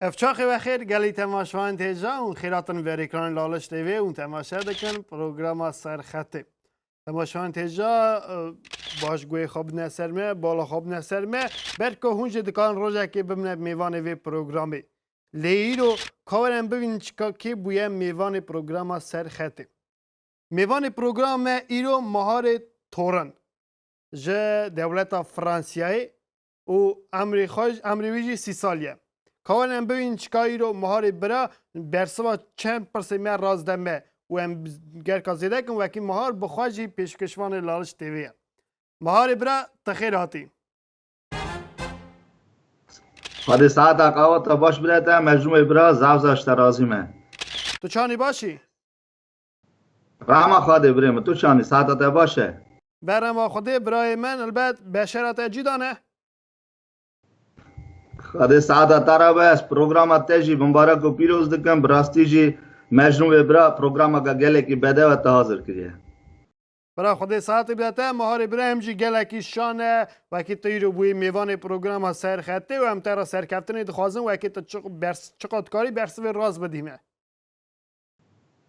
افچاق بخیر گلی تماشاوان تیجا اون خیراتن بر اکران لالش تیوی اون تماشا دکن پروگرام سرخطه تماشاوان تیجا باش گوی خواب نسرمه بالا خواب نسرمه برکه هونج دکان روزه که ببینه میوان وی پروگرامی لیرو کارم ببین چکا که بویه میوان پروگرام سرخطه میوان پروگرام ایرو مهار تورن جه دولت فرانسیایی و امریویجی 30 سالیه کارم ببین چکایی رو مهار برا برسوا چند پرسیمه رازدمه و هم گرکازیده کن وکی مهار بخواجی پیشکشوان لالش تیویه مهار برا تخیر هاتی خواهد ساعت اقاوت باش بلیده مجموع برا زوزش ترازیمه تو چانی باشی؟ رحمه خواهد بریم تو چانی ساعت باشه برم خوده برای من البته بشرات اجیدانه خواهد ساعت ترا بس پروگرام تیجی مبارک و پیروز دکم براستی جی مجموع برا پروگرام که گله کی بده و حاضر کریه برای خود ساعت بیاته مهار ابراهیم جی گلکی شانه وکی توی رو بوی میوان پروگرام سر خطه و هم ترا سرکفتنی دخوازم وکی تو چقدر کاری برسوی راز بدیمه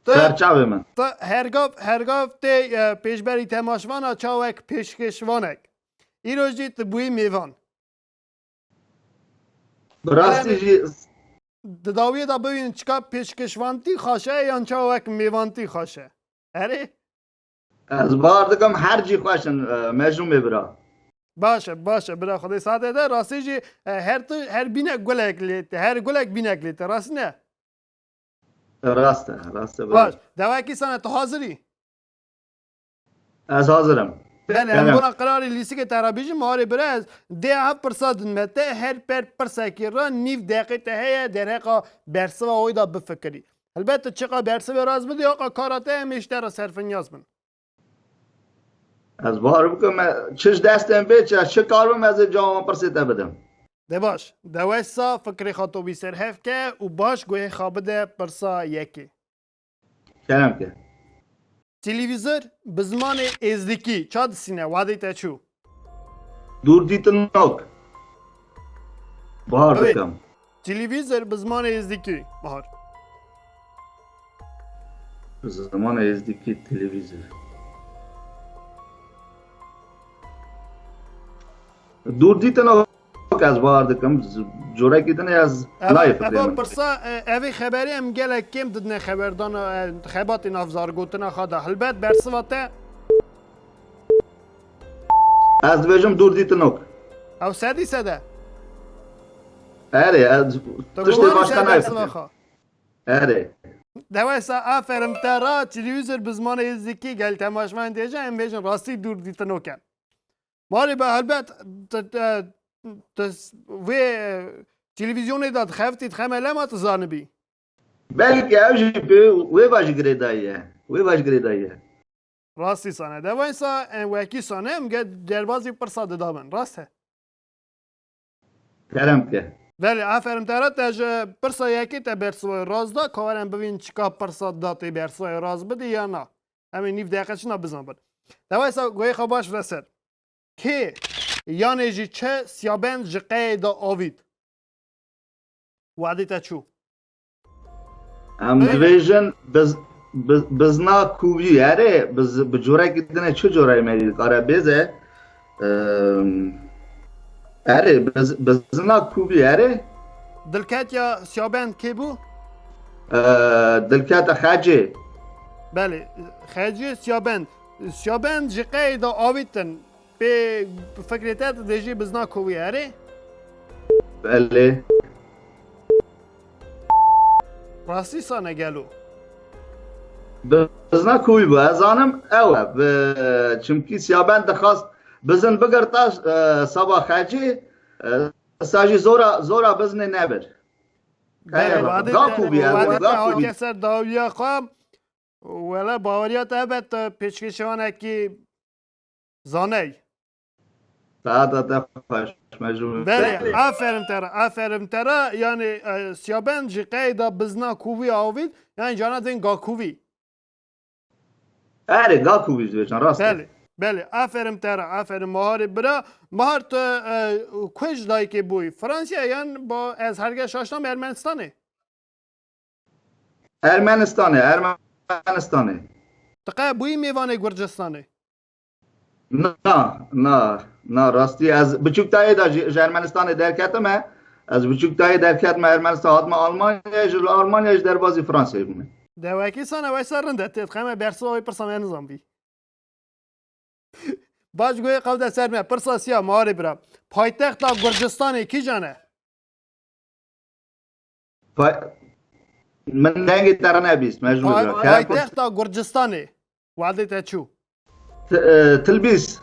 سرچاوه من تو هرگاف تی پیشبری تماشوان چاوک پیشکشوانک ای روز جی تو بوی میوان براستی جی داویه دا ببین چکا پیشکشوانتی خواشه یا چاوک میوانتی خواشه اره؟ از بار دکم هر جی خوشن مجموع برا باشه برای خدای ساعته ده راستی جی هر بینک گلک لیت هر گلک بینک لیت راست نه راسته باش برا دواکی سانه تو حاضری از حاضرم بله هم بنا قراری لیسی که ترابیجی مهاری برز ده ها پرساد مته هر پرساکی را نیف دقیقه هیا در حقا برسه و اویدا بفکری البته چقا برسه به راز بدی آقا کاراته همیشتر را صرف نیاز من از بار بکم چش دستم به چه کار بم از جامعه پرسیده بدم ده باش دوستا فکری خاطو بی سرحف که و باش گوه خوابده پرسا یکی کرم که تلویزور به زمان ازدکی چاد سینه وادی تا چو دور دیتن نوک بار دکم تلویزور به زمان ازدکی بهار زمان ازدکی تلویزیون دور دیتن نوک از بار دکم جوره کیتن از لایف اما پرسا اوی خبری هم گله کم ددنه خبردان خیبات نافزار گوتنا خواده البته برسواته از بجم دور دیتن نوک او سدی سده اره از تشتی باشکا نایفتیم اره دوایسا آفرم ترا تلویزور به زمان ازدکی گل تماشمان دیجا هم بیجن راستی دور دیتن نوکن ماری به البته وی تلویزیونی داد خفتید خمله ما تزانه بی بلکه اوجی پی وی باش گریداییه راستی سانه دوایسا وکی سانه هم گه دربازی پرساده دامن راسته کرم که ولی آفرین ترا تاج پرسا یکی تا برسوی راز دا کارم ببین چیکار پرسا داتی برسوی راز بده یا نه همین نیف دقیقش نبزن بد دوایسا گوی خواباش رسد که یعنی جی چه سیابند جی قید آوید وعدی تا چو ام دویژن بزنا کووی اره بجوره کدنه چه جوره میدید کاره بیزه اره بزنا کووی اره دلکت یا سیابند کی بو؟ دلکت خجه بله خجه سیابند جی قید آویدن به فکریتت دیجی بزنا کووی اره بله راستی سانه گلو بزنا کووی بو از آنم اوه چمکی سیابند خواست بزن بگرتاش سبا خجه ساجی زورا بزنه نبر بله وعده ها کسر داویا خوام ولی باوریات ابد پیشکشوانه که زانه ساعت خوش مجموع بله آفرین ترا یعنی سیابند جی قیدا بزنا کووی آوید یعنی جانا دین گا کووی اره گا کووی دویشن راسته بله بله افرم ترا افرم مهار برا مهار تو کج دایی که بوی فرانسیا یان با از هرگاه آشنا ارمنستانه ارمنستانه تقا بوی میوانه گرجستانه نه راستی از بچوکتای دا ارمنستان درکتم از بچوکتای درکتم ارمنستان هاتم آلمانیا در بازی فرانسه بومه دواکی سانه وای سرنده تید خیمه برسو وای پرسامه نظام بی باش گوی قود سرمه پرساسیا مهار برا پایتخت گرجستانه کی جانه من دنگی ترانه بیست مجموع پایتخت گرجستانه وعده تا چو تلبیس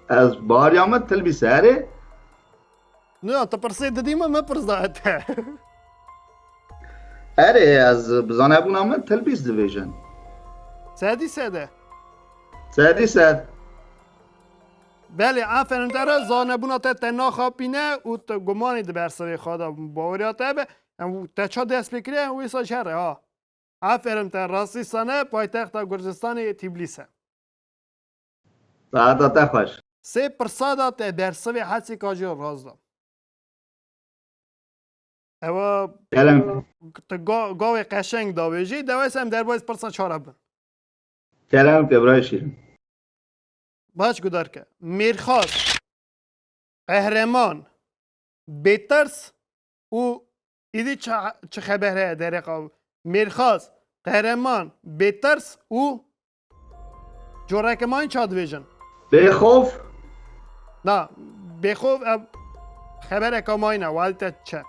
از باری آمد تلبیس هره نه تا پرسید دادیم ما پرسید اره از بزانه بون آمد تلبیس دویژن سادی سد بله آفرین ترا زانبونا تا تنا خاپینه و تا گمانی ده برسوی خدا باوریات به تا چه دست بکره وی سا شره ها آفرین تر راستی سانه پایتخت گرجستان تبلیسه سعادت خوش 3% تا برسوی حدسی کاجی راز دام اوا تا گاوی قشنگ داویجی دوایس هم در باید پرسان چاره بن کلام که برای شیرین باش گدار که میرخواست قهرمان بیترس و ایدی چه خبره دریقا میرخواست قهرمان بیترس و جورک ما این چه دویژن بخوف نه بخوف خبره که ما اینه والت چه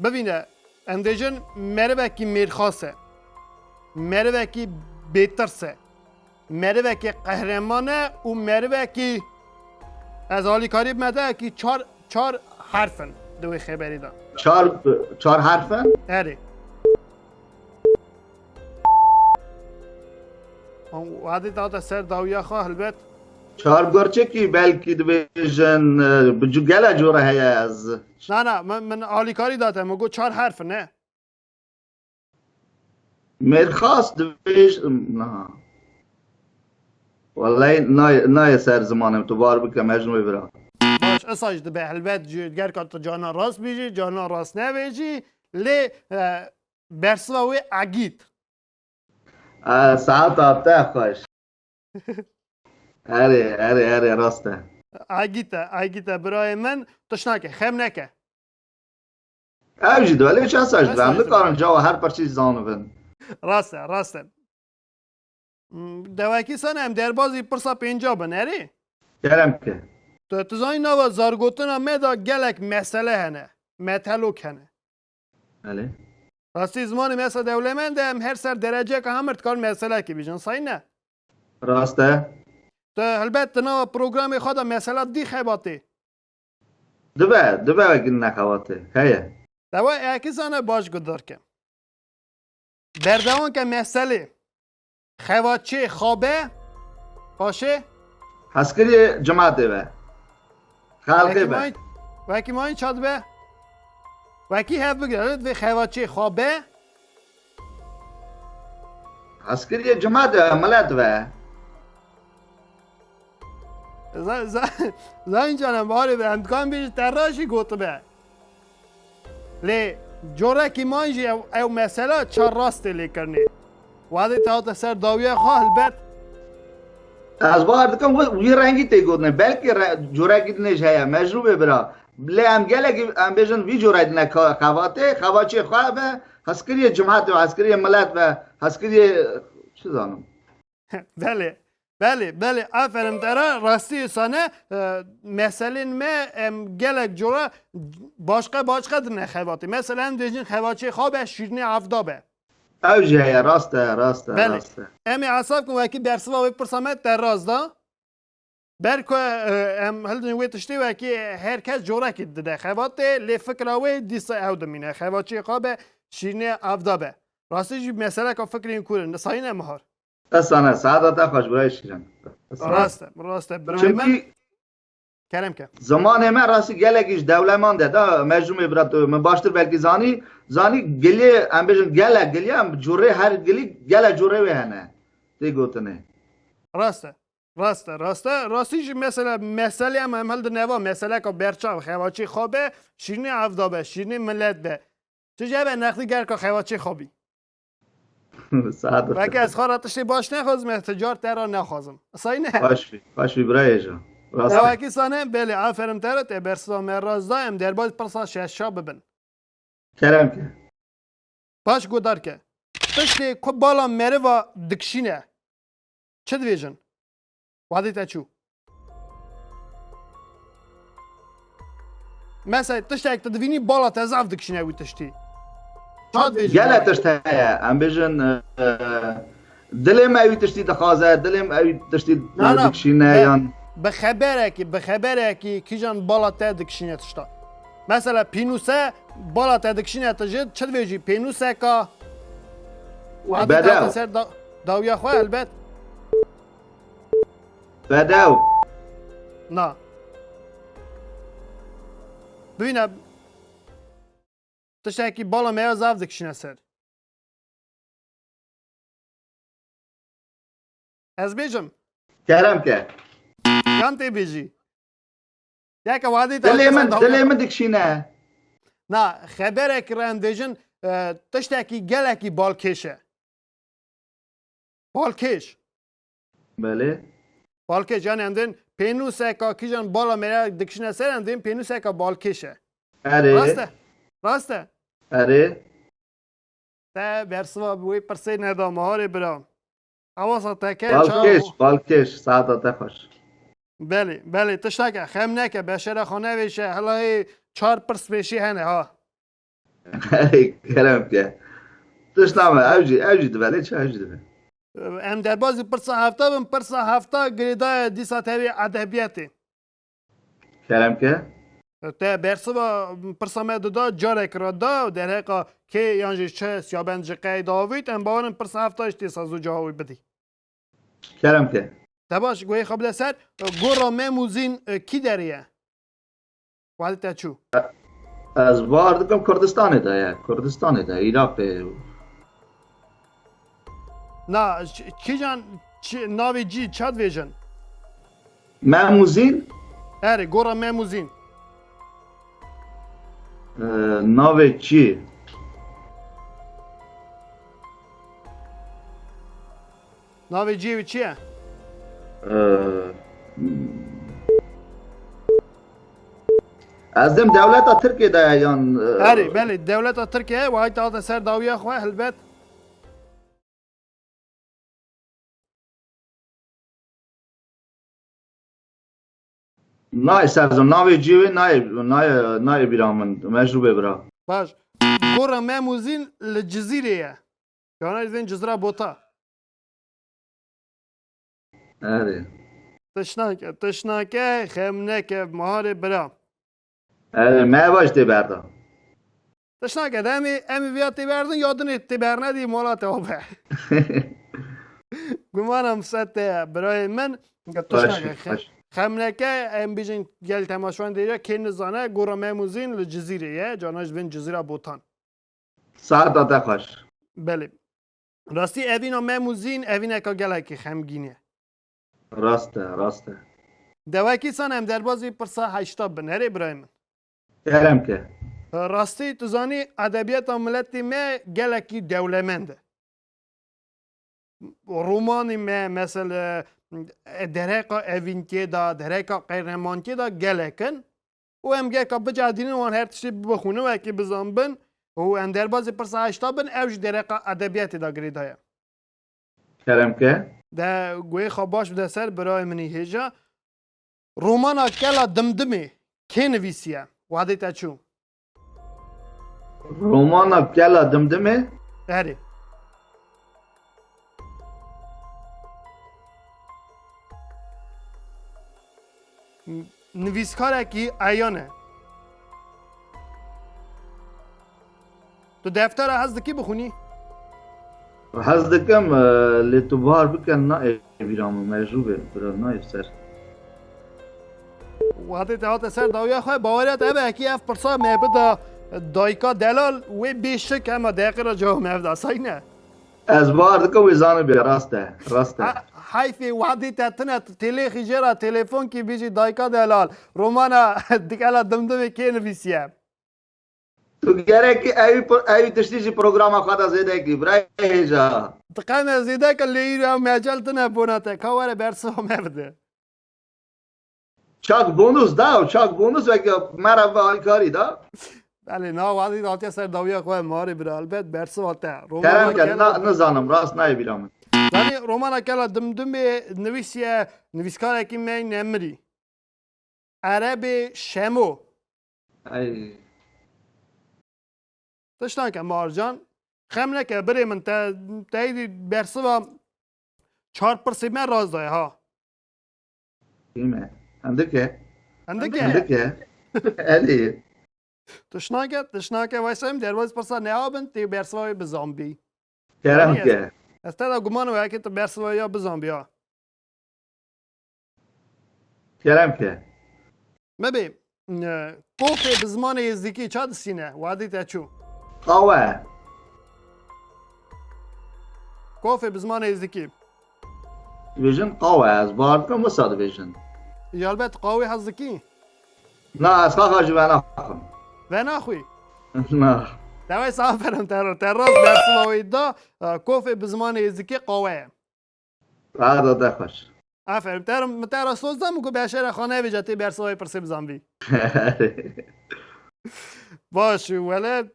ببینه اندیجن مروکی میرخواسته مروکی بیترسه مروکی قهرمانه و مروکی از حالی کاری بمده که چار حرفن دوی خبری دا چهار حرفن؟ اره وعدی تا سر داویا خواه البت چهار گرچه کی بلکی دویژن بجو گله جوره هیا از نه من حالی کاری دادم مگو 4 حرف نه میرخواست دویژن نه والله نه سر زمانم تو بار بکم مجنوی برا باش اساج ده به البت گر که تو جانا راست بیجی جانا راست نبیجی لی برسوی اگید ساعت آبته خوش اره راسته اگیته برای من تشناکه خم نکه اوجی دوله چه اساج ده هم کارن جاو هر پر چیز زانو بند راسته دواکی سن هم در بازی پرسا 50 بنری کرم که تو زای نوا زارگوتن هم دا گلک مسئله هنه متلوک هنه بله راستی زمان مثل دولمنده هم هر سر درجه که همرد کار مسئله که بیجن سای نه راسته تو البته نوا پروگرام خود مسئله دی خیباتی دوبه وگی نخواته خیه دوا اکی زانه باش گدار که بردوان که مسئله خواچه خوابه باشه حسکری جماعته به خالقه به وکی ما این چاد به وکی هف بگرد و خواچه خوابه حسکری جماعته ملت به زن جانم باری به امکان بیش تراشی گوت به لی جوره که مانجی او مسئله چه راسته لی کرنی وادی تا سر داویه خواه البت از بار دکم وی رنگی تی گودنه بلکه جوره گیدنش هیا مجروبه برا لی هم گله هم بیشن وی جوره دینه خواچه خواه به حسکری جماعت و حسکری ملت و حسکری چه زانم بله آفرین ترا راستی سانه مثلا ما گلک جورا باشقه دنه خواتی مثلا دیجین خواچه خواب شیرنی افدابه اوجه هیا راسته بله امی عصاب کن وکی برسوا وی پرسامت در راز دا برکو هل دنوی تشتی وکی هر کس جورا که ده خواته لی فکر اوی دیسا او دمینه خواچه خواب شیرنی افدابه راستی جی مثلا که فکر این کوره نسایی نمهار اسانه سعادت خوش برای شیرن راسته برای من کرم که زمان من راستی گلکیش دولمان ده دا مجموعه برات من باشتر بلکی زانی گلی هم بیشن گلی هم جوره هر گلی جوره وی هنه تی گوتنه راستیش مثلا مسئله هم هل نوا مسئله که برچاو خواچی خوابه شیرینی افدابه شیرینی ملت به چه به نقدی گر که خواچی خوابی سعادت و که از خاراتشی باش نخوازم احتجار ترا نخوازم اصایی نه خوش برای جا دواکی سانه بله آفرین ترت برسا مراز دایم در باید پرسا ششا ببن کرم که باش گودار که تشتی که بالا مره و دکشینه چه دویجن؟ وادی تا چو مثلا تشتی اک تدوینی بالا تزاف دکشینه وی تشتی چه دویجن؟ گله تشتی ام بیجن دلم اوی تشتی دخوازه دلم اوی تشتی دکشینه یان بخبره کی کیجان بالا تا دکشینه تشتا مثلا پینوسه بالا تا دکشینه تجد چه دویجی پینوسه که وادی تا سر داویا خواه البته بدو نه ببینم تشتکی بالا میره زاف دکشینه سر از بیجم کرم که یان تی بیجی یک وادی دلم دکشینه نه خبره که رندیجن تشتکی گلکی بالکشه بالکش بله بالکش یعنی اندین پینوسه که کیجان بالا میره دکشینه سر اندین پینوسه که بالکشه اره راسته اره تا برسوا بوی پرسی ندام هاری برام اواسا تکه بالکش سعادت خوش بله تشتاکه خم نکه بشره خانه ویشه حالا 4 پرس بیشی هنه ها کرم که تشنامه اوجی دوله چه اوجی دوله ام در بازی پرسا هفته گریدای دیسا تاوی ادبیاتی کرم که تا برسوا پرسا مدودا جارک را دا در حقا که یانجی چه سیابند جقای داوید ام باورن پرسا هفته اشتی سازو جاوی بدی کرم که تباش گوی خواب دستر گورا مموزین کی داریه؟ وادی تا چو؟ از بار دکم کردستان ده ایراق نه کی جان ناوی جی چاد ویژن؟ مموزین اره گورا مموزین ناوی چی ناوی جی و چیه؟ از دم دولت ترکیه ده یان اره بله دولت ترکیه و های تا سر داویه خواه هلبت نای سرزم ناوی جیوی نای بیرامن مجروبه برا باش گورا مموزین لجزیره یعنی از این جزیره بوتا اره تشناکه خمنکه مهار برام اره ما باش تی بردا تشناکه امی ویا تی بردن یادن تی برندی مولات آبه گمانم سته برای من تشناکه خمنکه ام بیجن گل تماشوان دیگه که نزانه گورا مموزین لجزیره جاناش بین جزیره بوتان سعادت خوش بله راستی اوینا مموزین اوینا که گله که خمگینه راسته دواکی سان هم در بازی پرسا 80 بن هره برای من کرم که راستی تو زانی ادبیات ملتی ما گله کی دولمنده رومانی ما مثل درهقا اوینتی دا درهقا قهرمانتی دا گله کن و هم گه که بجادین وان هر تشتی بخونه و اکی بزن بن و هم در بازی پرسا 80 بن اوج درهقا ادبیاتی دا گرید های کرم که ده گوی خواباش بده سر برای منی هیجا رومانا کلا دمدمی که نویسیه وعده تا چون رومانا کلا دمدمه اره نویسکاره کی ایانه تو دفتر هست کی بخونی؟ حز دکم لیتو بار بکن نای بیرامو مجروبه برا نای سر وقتی تا سر داویا خواه باوریت ابه اکی اف پرسا میبدا دایکا دلال و بیشک اما دقیقه را جا میبدا سای نه از بار دکم ویزانه بیا راسته حیفی وحدی تتنه تلی خیجرا تلفن کی بیجی دایکا دلال رومانا دیگه دمدمه که نویسیه تو گره که ایوی تشتیجی پروگرام خدا زیده کی برای هیجا تقنه زیده که لیرا مجال تنه بوناته کاوره برسو مرده چاک بونوس وکی مرا به حال کاری دا بله نه وحدی داتی سر داویا خواه ماری برال بید برسو آته کرم که نزانم راست نای بیرام زنی رومانا کلا دمدمه نویسیه نویسکاره که می نمری عرب شمو ای تشتان که مارجان خمنه که بری من تایدی برسو و 4% من راز دای ها ایمه اندکه اندکه علی تشناکه وایسایم درواز پرسا نیابن تی برسوی به زامبی کرم که استاد گمان و که تو برسوی یا به زامبی ها کرم که مبی کوفه به زمان یزدیکی چاد سینه وادی تا چو قوه کوفه به زمان یزدیکی ویژن قوه از بارد کن وساد ویژن یالبت قوی حزدکی نه از خواه جوانا خون و ناخوی نه دوای سافرم تراس برسوی دا کوفه به زمان یزدیکی قوه بعد ده خوش آفرین تر سوزدم که بشر خانه ویجاتی برسوی پرسی بزامبی باش ولی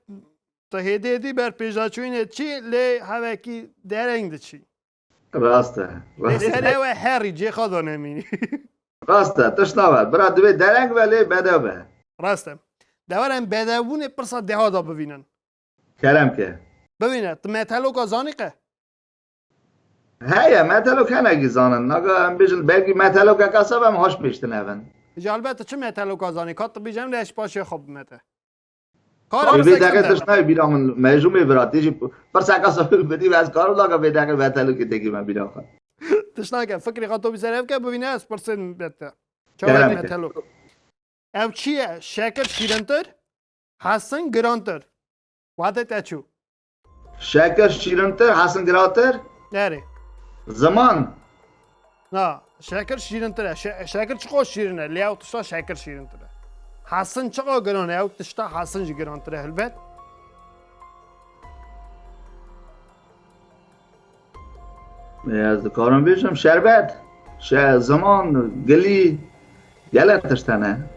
تا هدیدی بر پیجا چوینه چی لی هوکی درنگ چی راسته سره و هری جی خدا نمینی راسته تشناوه برا دوی درنگ ولی بده به راسته دورم بدوون پرسا ده دا ببینن کرم که ببینه تو متلو که زانیقه هیا متلو که نگی زانن نگه هم بیشن بلگی متلو که کسب هم هاش پیشتن اون البته چه متلو که زانیقه تو بیجم لش پاشه خوب مته کار به دقیقه تشنای بیرام مجموعه براتی پرسا کسب بدی و از کارو لاگه به دقیقه متلو که تگی من بیرام خواهد تشناکه فکری خواهد تو بیسره که ببینه از پرسن بته کرم چه متلو او چیه شکر شیرنتر حسن گرانتر واده تچو شکر شیرنتر حسن گراتر نره زمان نه شکر شیرنتره شکر چقدر شیرنه لیاو تشتا شکر شیرنتره حسن چقدر گرانه او تشتا حسن جی گرانتره هلبت از کارم بیشم شربت زمان گلی گله تشتنه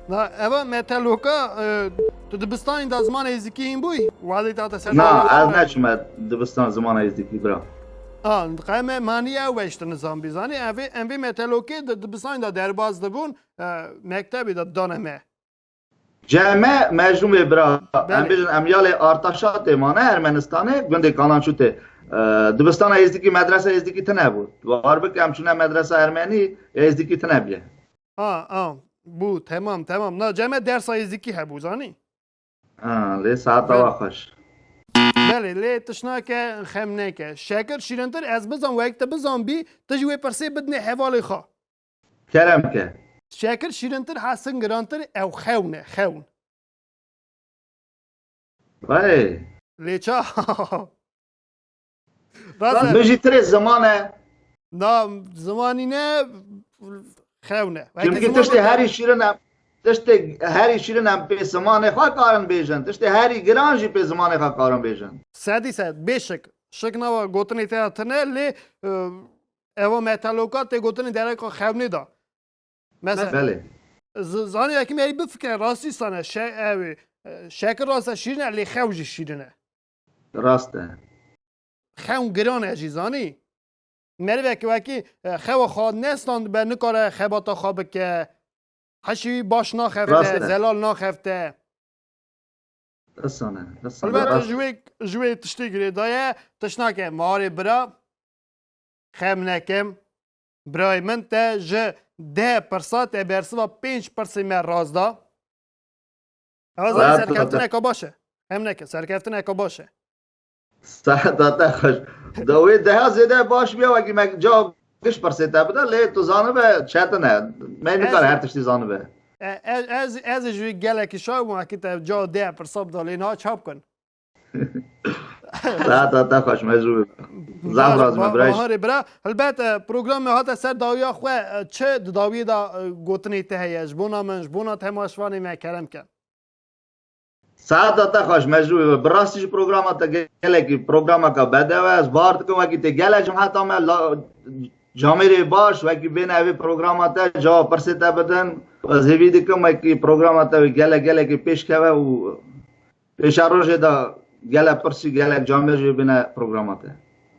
نه اما متلوکا تو دبستان دا زمان ازیکی این بوی وادی تا تسر نه از نچم دبستان زمان ازدیکی برا قیمه معنی او وشت نظام بیزانی اوی متلوکی دبستان دا درباز دبون مکتبی دا دانمه جمع مجموعه برا ام بیشن امیال ارتشات مانه ارمنستانه گنده کانان شده دبستان ازدیکی مدرسه ازدیکی تنه بود وار بکم چونه مدرسه ارمنی ازدیکی تنه بیه بو تمام نه جمع درس ازدیکی هبو زانی لی ساعت آوا خوش بله لی تشنا که خمنه که شکر شیرنتر از بزن وقت بزن بی تجوی پرسی بدنی حوالی خواه کرم که شکر شیرنتر حسن گرانتر او خون وای لی چا مجی تر زمانه نه زمانی نه خونه چونکه تشتی هری شیرن هم به زمانه خواه کارن بیشن تشتی هری گرانجی به زمانه خواه کارن بیشن صد بشک شک نوا گوتنی تنه لی اوا متلوکات گوتنی درک خونه دا مثلا بله زانی یکی میری بفکر راستی سانه شکر راست شیرنه لی خوجی شیرنه راسته خون گرانه اجی زانی میری وکی خو خواد نستاند به نکاره خباتا خواب که حشوی باش ناخفته زلال ناخفته رسانه البته جوی تشتی گری دایه تشناکه ماری برا خم نکم برای من تا جه 10% برسوا 5% من راز دا اوزا سرکفتن اکا باشه هم نکه سرکفتن اکا باشه ساعت خوش دوی ده زیده باش بیا وکی مک جا کش پرسیده بده لی تو زانو به چهت نه من نکاره هر تشتی زانو به از جوی گله که شاید وکی تا جا 10% دالی نه چاپ کن تا خوش مجروب زعف رازمه برایش مهاری برا البته پروگرام هات سر داویا خو چه داوی دا گوتنی ته هیج بونا منج بونا تماشوانی ما کرم کن تا خوش مجروب براستی پروگرام تا گله کی پروگرام کا بده و از بارد کو کی ته گله جماعت ما جامعه باش و کی بین اوی پروگرام تا جواب پرسیتا بدن از هیوی دکم کی پروگرام تا گله کی پیش کوه و پیش روز دا گله پرسی گله جامعه جو بین پروگرام تا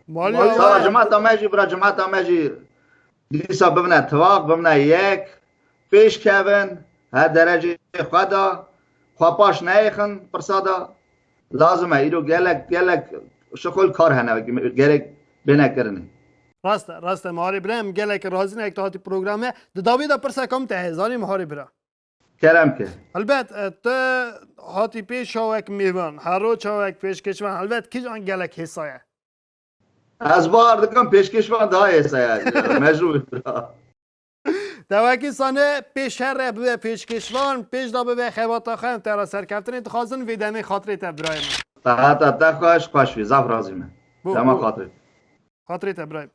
مالیا جماعت ماجی برا جماعت ماجی لیسا ببینه اتفاق ببینه یک پیش کردن هر درجه خدا خواپاش نیخن پرسادا لازمه ایرو گلک شغل کار هنه گلک بینه کرنه راست مهاری برم گلک رازی نه اکتاتی پروگرامه داوی دا پرسه کم ته هزانی مهاری برا کرم که البته تو هاتی پیش شاوک میوان هر رو شاوک پیش کشوان البته کی جان گلک حسایه از بار دکم پیشکشوان دا ایسا مجروب دوکی سانه پیش هر به پیش کشوان پیش دا به خیبات خیم ترا سرکفتن انتخازن ویدمی خاطری تبرایم تا خوش وی زف رازیمه دما خاطر خاطری تبرایم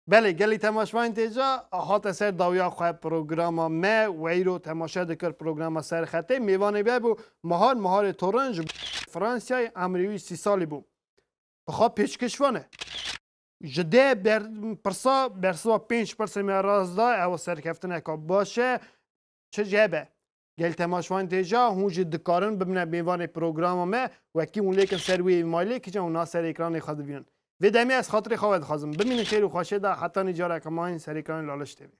بله گلی تماشوان تیجا هات سر داویا خواه پروگراما ما ویرو تماشا دکر پروگراما سر خطه میوانه بیا بو مهار تورنج فرانسیای امریوی 30 سالی بو بخواه پیش کشوانه جده پرسا برسوا 5% راز دا او سرکفتن که باشه چه جبه گل تماشوان تیجا هونج دکارن ببینه میوان پروگرام ما وکی اون لیکن سروی مالی که اون سر اکران خود بیان و دمی از خاطر خواهد خواستم ببینید خیر و خوشه دا حتی نجاره که ما این سر اکران لالش تیوی